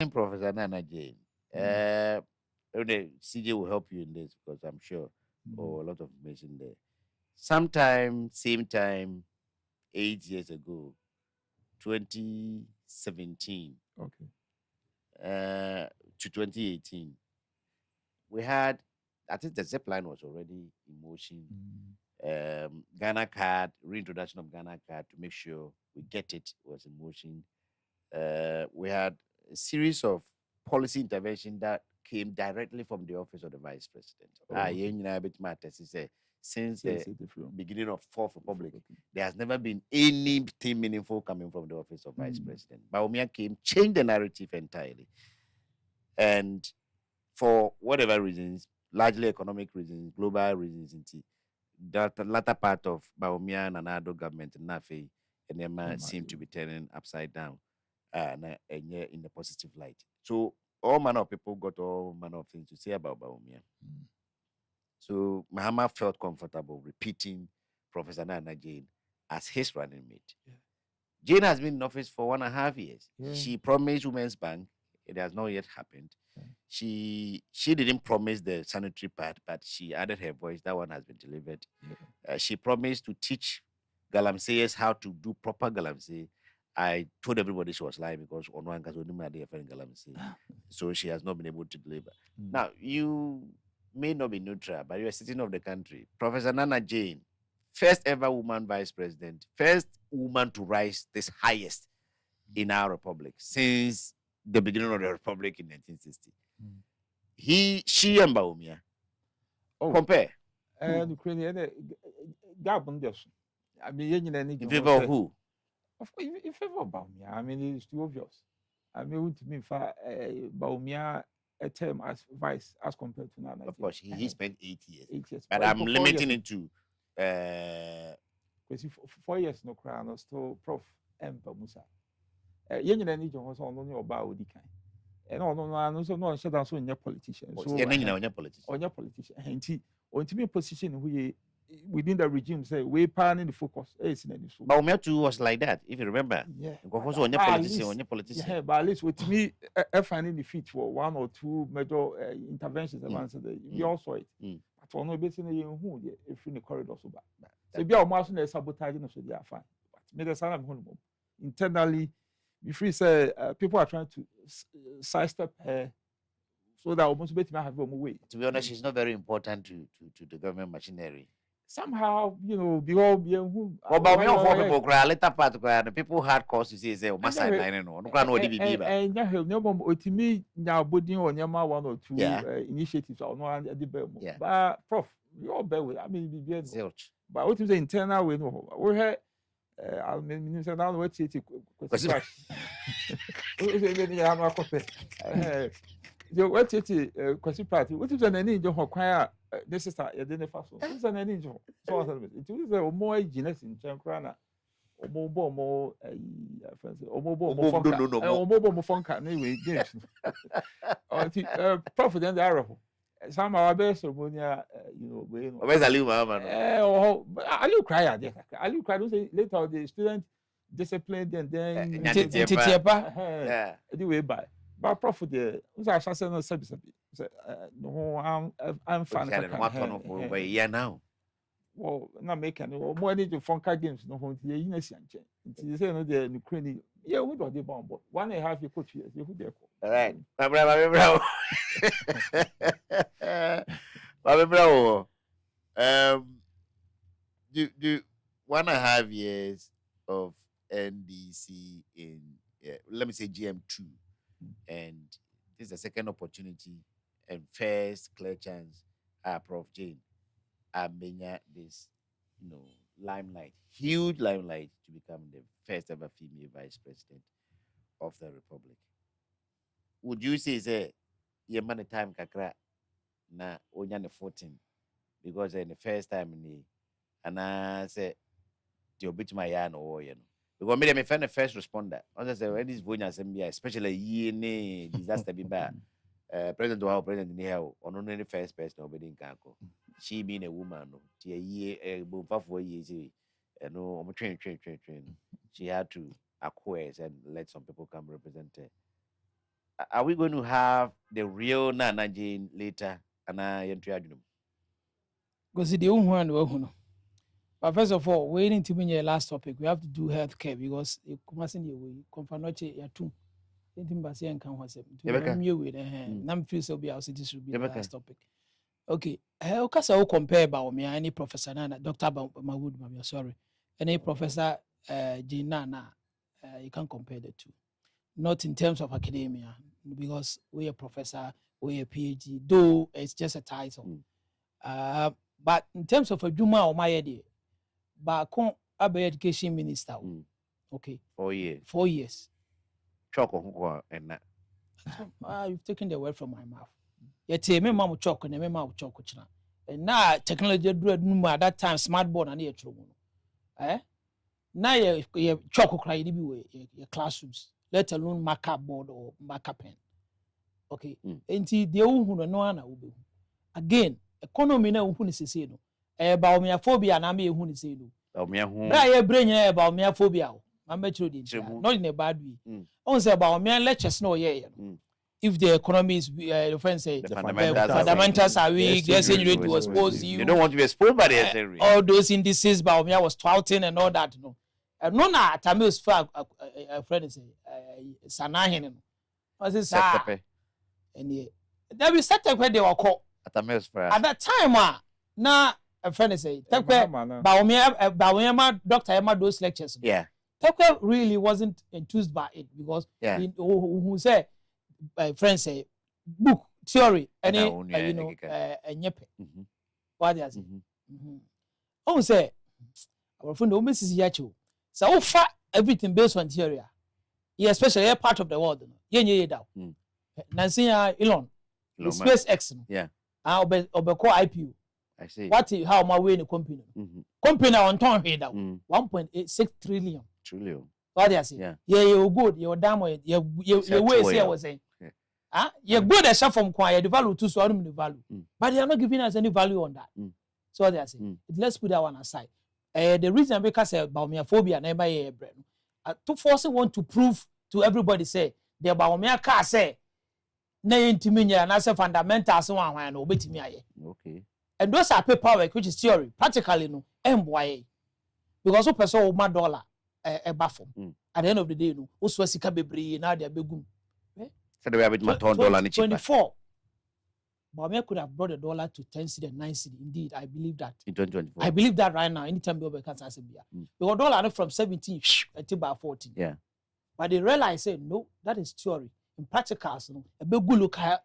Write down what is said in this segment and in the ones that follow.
regarding Professor Nana Jane, CJ will help you in this because I'm sure a lot of information there. Sometime, same time, 8 years ago, 2017 to 2018, we had, I think the zip line was already in motion. Ghana card, reintroduction of Ghana card to make sure we get it was in motion. We had a series of policy intervention that came directly from the office of the vice president. Since the beginning of Fourth Republic, there has never been anything meaningful coming from the office of vice president. Bawumia came, changed the narrative entirely. And for whatever reasons, largely economic reasons, global reasons, that the latter part of Bawumia and Nana government in Nafe and Emma seem to be turning upside down and in the positive light. So all manner of people got all manner of things to say about Bawumia. So Mahama felt comfortable repeating Professor Nana Jane as his running mate. Jane has been in office for 1.5 years. She promised Women's Bank. It has not yet happened. She didn't promise the sanitary part, but she added her voice. That one has been delivered. She promised to teach Galamseyers how to do proper Galamsey. I told everybody she was lying because on one case, Galamsey. So she has not been able to deliver. Now, you may not be neutral, but you're a citizen of the country. Professor Nana Jane, first ever woman vice president, first woman to rise this highest in our republic since the beginning of the republic in 1960. She and Bawumia. Compare. Ukrainian Gabon just. I mean, in favor of who? Of course, in favor of Bawumia. I mean, it's too obvious. I mean, to me, Bawumia a term as vice as compared to Nana. Of course, he spent 8 years. 8 years. But I'm limiting it to 4 years no crown or still Prof. M. Musa. Yen any John on your bow decay. And no, so no shut down so in your politician. So on your politician. On your politician. And he on to me position within the regime say we panning the focus. Bawumia too was like that, if you remember. Because on your politician. Yeah, but at least with me finding the fit for 1 or 2 major interventions we all saw it. But for no basically who if in the corridor so bad. So be almost sabotaging so they are fine. But me the son of home internally. Before say people are trying to sidestep her so that almost bet me have one way. To be honest, she's not very important to the government machinery. Somehow, you know, the whole who about me for people cry later part cry and people hard cause to say o massa line no can no DBB ba. And ya help no otimi nya bodin on yama 1 or 2 initiatives or no and the bell. But prof, you all bear with I mean be zilch. But what is the internal way no we had I mean say now what it question. We say we have no copy. The what it question party what is the name you require this is a den fa so this is an name so it is a more genius in chancrana omobo fonka anyway games prof then the arrow somehow best ceremonial you know we know where's Ali mama no Ali cry there Ali cry don't say later the student disciplined and then yeah anyway by but prof there was I say no sabi no I'm fan of yeah now well not making more need to funka games no hon the yin asianche nti say no the Ukraine yeah we do the bomb 1.5 year coach years you there all right bravo do 1.5 years of NDC in let me say GM2 and this is the second opportunity and first clear chance Prof Jane Amenya this limelight, huge limelight to become the first ever female vice president of the republic. Would you say your money time kakra na onya ne 14 because in the first time ni and I say the obitima ya no you know because me find the first responder I say when this vonya assembly especially ye disaster be bad president or president ni how on only the first person obedi nkanko she being a woman no tie ye bofa for years no train she had to acquiesce and let some people come represent her Are we going to have the real Naana Jane later? And I enter. Because the one. But first of all, waiting to be your last topic, we have to do healthcare because it comes in your way. Confanoche, your two. Anything but saying can was it. You with a hand. Nam feels will be our city should be the last topic. Okay. How can I compare Bawumia any Professor Nana, Dr. Mahmoud, sorry, any Professor Naana? You can't compare the two. Not in terms of academia, because we're a professor, we're a PhD, though it's just a title. But in terms of a Juma or my idea, but education minister, okay, 4 years. 4 years. Choco and that. You've taken the word from my mouth. Yet, me mamma choke and me mouth choke. And now technology at that time, smart board and your now you chocolate cry your classrooms, let alone marker board or marker pen. Okay. Enti de who no ana wo be. Again, economy na who ni sese no. Bawumia phobia na me who ni say no. Bawumia hu. Bra ye brenya Bawumia phobia o. Ma metro dey. Not in a bad way. On say Bawumia lectures no ye. If the economy is your friends say the fundamentals are weak, the exchange rate was exposed you. You don't want to be exposed by the exchange rate. All those indices Bawumia was touting and all that, no. No na Tamils for a friend say Sanahin. Was it sa? And there we set up where they were called at that time. Na a friend say Bawumia Dr. Emma those lectures. Yeah. Tekwe really wasn't enthused by it because who say friends say book theory and nyepe. What they say. Oh say our friend Mrs. Yacho. So far everything based on theory. Yeah, especially a part of the world. Yeah. Nancy Elon. SpaceX. Yeah. Obeko IPO. I see. What how my way in the company? Company on turn here down 1.86 trillion. What they say? Yeah, you good, you're damn way. Your way is here was saying. You're good as from choir, the value to so the value. But they are not giving us any value on that. So they are saying. Let's put that one aside. The reason because Bawumia phobia never hear brain. To force want to prove to everybody say the Bawumia car say na intiminya and as a fundamentals one and obetimi aye. Okay. And those are paperwork which is theory. Practically no MYA. Because what person $1 dollar a baffle. At the end of the day no also sika bebre na dia begum. So they have it my $10 24. Bawumia could have brought the dollar to 10 cedi and 9 cedi. Indeed, I believe that. In 2024. I believe that right now. Anytime you can say because dollar from 17 until about 14. Yeah. But they realize say no, that is theory. In practicals, no, a big good local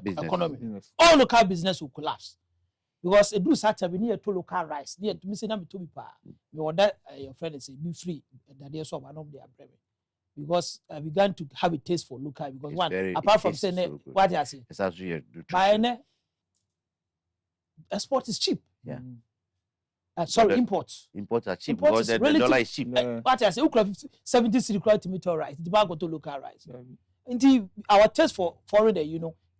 economy. All local business will collapse. Because it do such a we need to local rice. Near to missing them to be pa. You order your friend say be free. That they so one of their bread. Because I began to have a taste for local because it's one apart from saying so what I say. It's actually by export is cheap. Yeah. Sorry, imports. Imports are cheap because the dollar is cheap. What I say, 70 cedi to meet rice. The bag go to local rice. Indeed, our taste for foreign,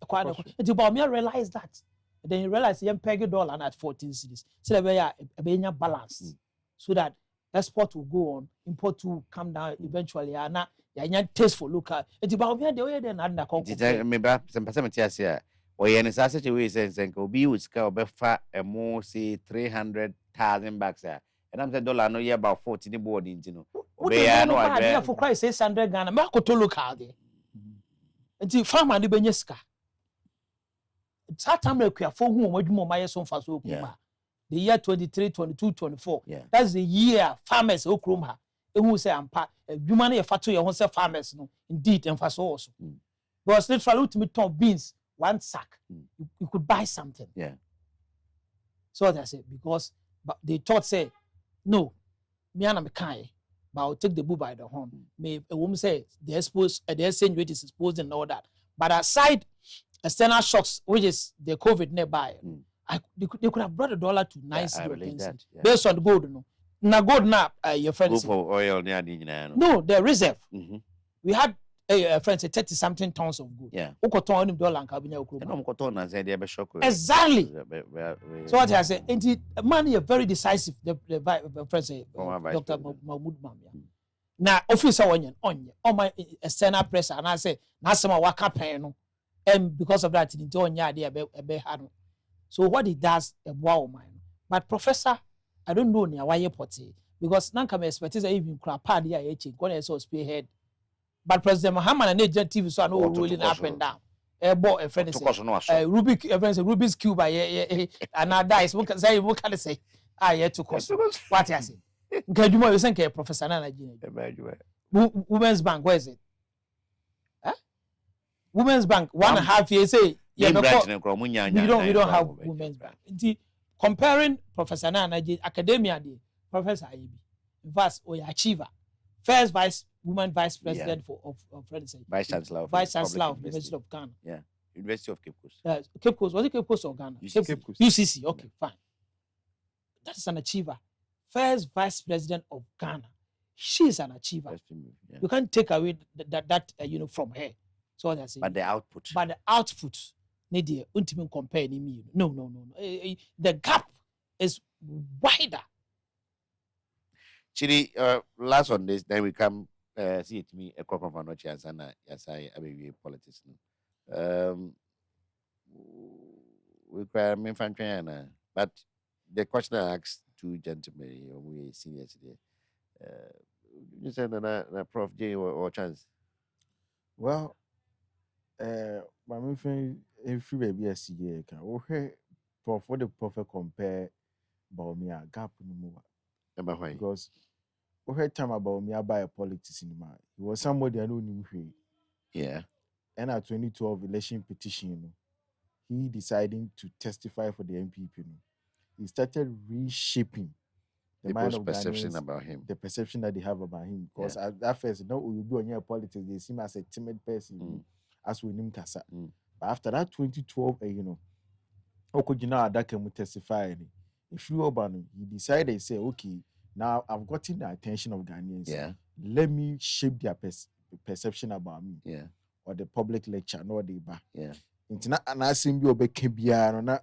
quite. Until Bawumia realize that. Then you realize you peg a dollar at 14 cedis. So that we are a balance, so that export will go on, import will come down eventually. And now you taste for local. It's about the way then under conquer. Maybe some percentage here. Or in such a way, says and go be with scale befa a more say $300,000 and I'm the dollar no year about 14 board in no idea for Christ 600 Ghana. Marco to look out there. Until farmer the Benesca. It's that time we are for whom much more my son for so the year 23, 22, 24. Yeah. That's the year farmers Okroma. Who say I'm part you money a factory your farmers no indeed and for so also. Because literally to me ton beans. One sack, you could buy something. Yeah. So that's it. Because they thought, say, no, me and I'm kind, but I'll take the bull by the horn. May a woman say the exchange rate is exposed and all that. But aside external shocks, which is the COVID nearby, they could have brought the dollar to 9 cedi based on the gold. No, now gold now, your friends. Go for oil, no, the reserve. We had. Friends, 30 something tons of gold. Yeah. Exactly. So what I say, money is very decisive. The friends say, Dr. Mahmoud Bawumia. na officer onye my external pressure and I say na some waka pen no and because of that it onye ade ebe ha no. So what it does wow man. But professor I don't know near why potty because nan come expect is even crap pad ya eche go so spearhead. But President Muhammad and agent TV so no rolling up and down. Bo a friend say Rubik's cube and I dice what can say yet to cost what I say. Nkaduma you say Professor Nana Women's Bank, where is it? Women's Bank 1.5 years say we don't have Women's Bank. Comparing Professor Nana academia Professor Ibi. In fact, we achiever. First woman vice president of Vice Chancellor of the University of Ghana. Yeah. University of Cape Coast. Cape Coast. Was it Cape Coast or Ghana? Cape Coast. UCC. Okay, fine. That is an achiever. First vice president of Ghana. She is an achiever. Yeah. You can't take away that from her. So what I say. But the output. Need the ultimate compare me. No. The gap is wider. Chidi, last on this, then we come see it me a crop of an chance and yes, I politics. We require me from China, but the question I asked two gentlemen, we seniors today. You said that Prof J or chance. Well, my main friend, if you be a CA, can okay, Prof, what the Prophet compare Bawumia gap no more. Because we heard time about me by a politics in my. He was somebody I know him. Yeah. And at 2012 election petition, he deciding to testify for the MPP. He started reshaping the mind of perception Ghanaians, about him. The perception that they have about him. Because at that first, no, we go on your politics, they see him as a timid person, as we name Kasa. But after that 2012, Okojina Adaka will testify. If you urban, he decided, say, okay, now I've gotten the attention of Ghanaians. Yeah. Let me shape their perception about me. Yeah. Or the public lecture, no they ba. Yeah. Internet and I seem you be kebia na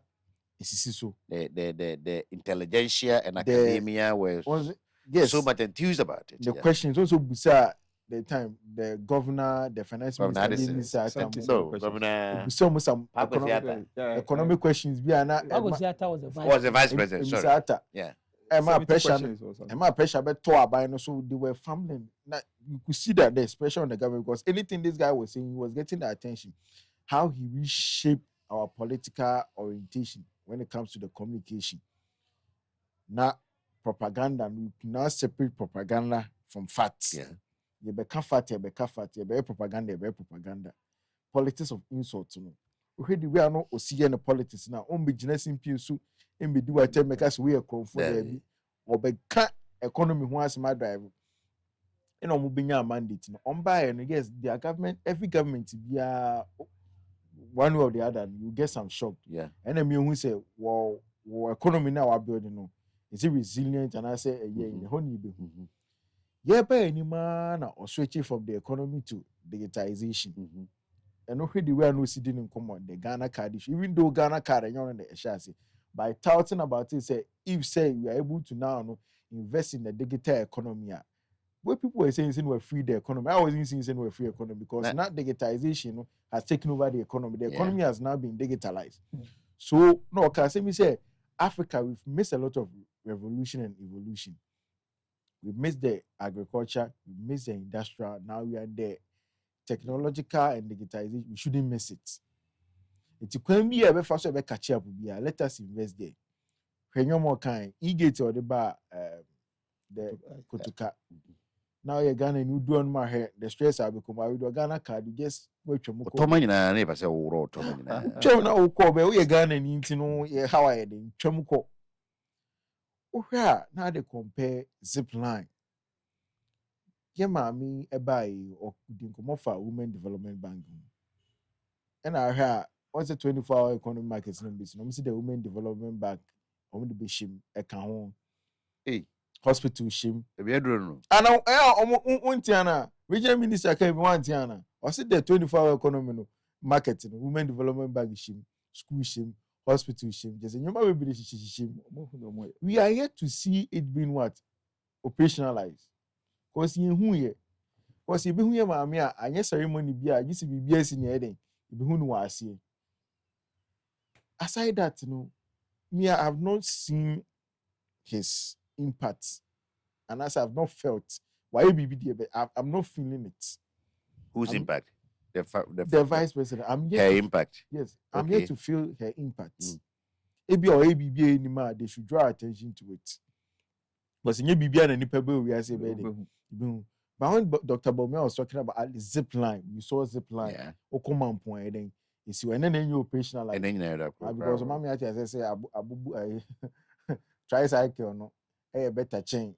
so. The intelligentsia and academia were so much enthused about it. The questions also busa the time the governor, the finance minister, governor some economic questions. Was the vice president. Sorry. Yeah. My pressure but so they were fumbling. Now you could see that there's pressure on the government because anything this guy was saying, he was getting the attention. How he reshaped our political orientation when it comes to the communication. Now propaganda, we now separate propaganda from facts. Yeah. You be fact, you be propaganda. Politics of insults. We are not seeing the politics now. Be genesis piece. Be do what make us we are comfortable or be economy who has my drive. Moving our mandate. And yes, their government, every government be one way or the other, you get some shock. Yeah. And then who say, well, economy now are building. Is it resilient? And I say, yeah, in the honey be. Yeah, but any man or switching from the economy to digitization. And already we are no sitting in common the Ghana card issue. Even though Ghana card and you're on the chassis, by touting about it, say if say we are able to now invest in the digital economy, where people were saying we're free the economy, I wasn't saying we're free economy because now digitization has taken over the economy. The economy has now been digitalized. So no, can say me say Africa we've missed a lot of revolution and evolution. We missed the agriculture, we missed the industrial. Now we are there. Technological and digitization, we shouldn't miss it. It's going to be a fast way catch up. Let us invest there. When you're more kind, e-gate or the bar, the Kotuka. Now you're Ghana and you do on my hair. The stress I become. I will Ghana card. You just wait your moko. Tomany never say oh Tomany. Chomna uko be we Ghana and you know how I did. Chomuko. Oh yeah. Now they compare zip line. Yeah, mommy, a buy or couldn't come off a women development bank. And I heard what's a 24-hour economic markets in business. I'm see the women development bank. I'm the be shim account. Hey, hospital shim. I don't know. And now, Tiana, regional minister came one Tiana. I see the 24-hour economic marketing, women development bank shim, school shim, hospital shim. Just you might be shim. We are yet to see it being what operationalized. Because you who ye. Because you be who ye mamia, and yes ceremony be a used to be BS in heading. You be who was here. Aside that, me, I have not seen his impact. And as I've not felt why you be there, but I'm not feeling it. Whose impact? The vice president. Her impact. Yes, I'm here to feel her impact. ABB or ABB anymore, they should draw attention to it. But in ABB and any we are saying, but when Dr. Bawumia was talking about the zip line, you saw zip line. Yeah. O command point then. You see, and then you operational like. And then you know that because mommy actually say abu tricycle or no, a better chain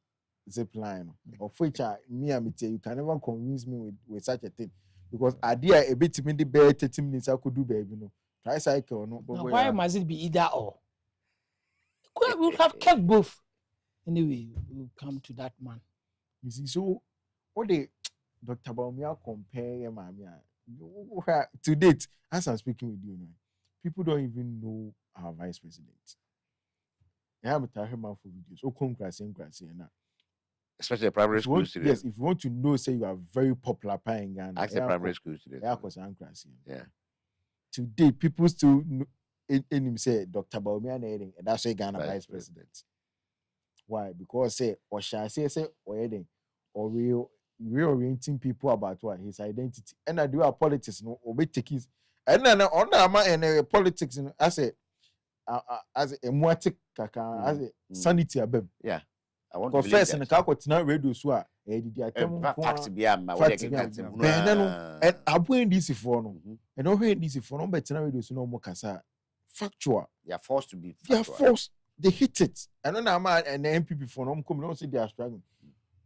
zip line. Of which me you can never convince me with such a thing. Because idea a bit in the bare 30 minutes I could do, baby. Tricycle or no. Why must it be either or? We'll have kept both. Anyway, we'll come to that man. You see, so what the Dr. Bawumia compare mommy to date, as I'm speaking with you now, people don't even know our vice president. I have a time for videos. Oh, congrats. Especially the primary school students. Yes, if you want to know, say you are very popular in Ghana. Ask the primary school students. Yeah. Today, people still in him say Dr. Bawumia and that's why Ghana vice president. Why? Because say or shall say or reorienting people about what his identity. And I do our politics, obey takes. And then on and politics, as a muatic as a sanity abem. Yeah. I want to confess in the Kakotina radio swa. Facts be and I'm putting this for no. And over this for no, but radio no more casa. Factual. They are forced to be. They are forced. They hit it. And then I'm and the MPP for no come don't say they are struggling.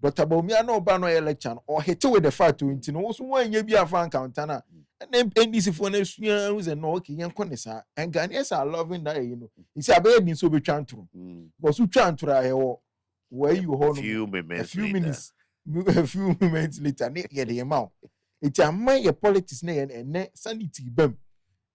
Dr. Bawumia no ban no election or hit with the fact to it. No, so when you be a fan counter. And then NDC for next year was a no young conessa. And Ghanaians are loving that, It's a baby so be trying to. Because you trying to where you hold a few minutes later, the amount. It's a my politics and sanity bem.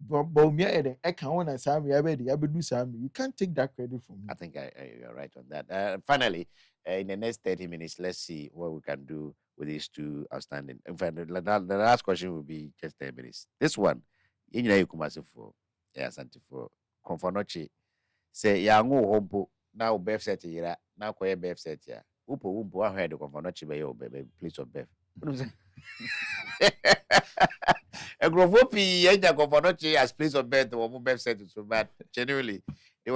Bawumia I can't want to say you can't take that credit from me. I think you're right on that. Finally, in the next 30 minutes, let's see what we can do with these two outstanding. In fact, the last question will be just 10 minutes. This one, you know, you come as for for Confornochi. Say, Yango Hompo, now Beth set here, now Koya Beth set here. Upo, I heard the Confornochi by your baby, place of Beth. A Grovopi, Yanja Confornochi as place of Beth, or Beth set it so bad. Generally,